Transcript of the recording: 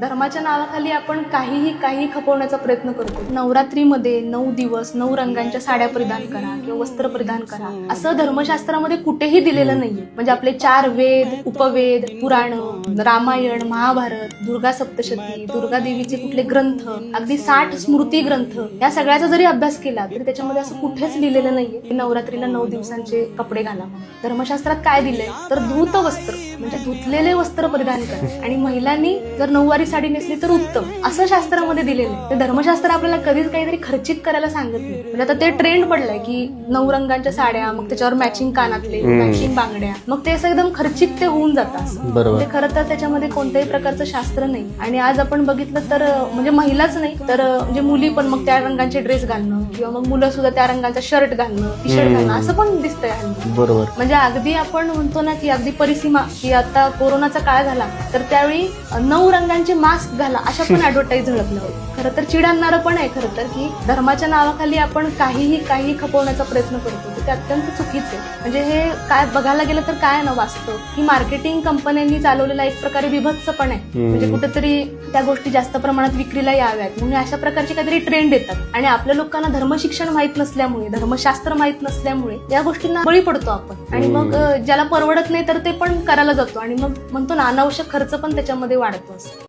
धर्माच्या नावाखाली आपण काही खपवण्याचा प्रयत्न करतो. नवरात्रीमध्ये 9 दिवस 9 रंगांच्या साड्या परिधान करा किंवा वस्त्र परिधान करा असं धर्मशास्त्रामध्ये कुठेही दिलेलं नाहीये. म्हणजे आपले 4 वेद, उपवेद, पुराण, रामायण, महाभारत, दुर्गा सप्तशती, दुर्गा देवीचे कुठले ग्रंथ, अगदी 60 स्मृती ग्रंथ या सगळ्याचा जरी अभ्यास केला तरी त्याच्यामध्ये असं कुठेच लिहिलेलं नाहीये की नवरात्रीला 9 दिवसांचे कपडे घाला. धर्मशास्त्रात काय दिलंय तर धूत वस्त्र म्हणजे धुतलेले वस्त्र परिधान करा आणि महिलांनी जर नऊवारी साडी नेसली तर उत्तम असं शास्त्रामध्ये दिलेलं आहे. ते धर्मशास्त्र आपल्याला कधीच काहीतरी खर्चिक करायला सांगत नाही. म्हणजे आता ते ट्रेंड पडलंय की 9 रंगांच्या साड्या, मग त्याच्यावर मॅचिंग कानातले, मॅचिंग बांगड्या, मग ते असं एकदम खर्चिक ते होऊन जातं असं. म्हणजे खरं तर त्याच्यामध्ये कोणत्याही प्रकारचं शास्त्र नाही. आणि आज आपण बघितलं तर म्हणजे महिलाच नाही तर म्हणजे मुली पण मग त्या रंगाचे ड्रेस घालणं किंवा मग मुलं सुद्धा त्या रंगाचा शर्ट घालणं, टी शर्ट घालणं असं पण दिसतंय हल्ली. बरोबर. म्हणजे अगदी आपण म्हणतो ना की अगदी परिसीमा की आता कोरोनाचा काळ झाला तर त्यावेळी 9 रंगांचे मास्क घाला अशा पण ऍडव्हर्टाईज झळकल्या होत्या. खरं तर चिडांणारं पण आहे खरं तर की धर्माच्या नावाखाली आपण काही खपवण्याचा प्रयत्न करतो ते अत्यंत चुकीचं आहे. म्हणजे हे काय बघायला गेलं तर काय ना वास्तव की मार्केटिंग कंपन्यांनी चालवलेला एक प्रकारे विभत्सपण आहे. म्हणजे कुठेतरी त्या गोष्टी जास्त प्रमाणात विक्रीला याव्यात म्हणून अशा प्रकारचे काहीतरी ट्रेंड येतात आणि आपल्या लोकांना धर्मशिक्षण माहित नसल्यामुळे, धर्मशास्त्र माहित नसल्यामुळे या गोष्टींना बळी पडतो आपण आणि मग ज्याला परवडत नाही तर ते पण करायला जातो आणि मग म्हणतो ना अनावश्यक खर्च पण त्याच्यामध्ये वाढतो.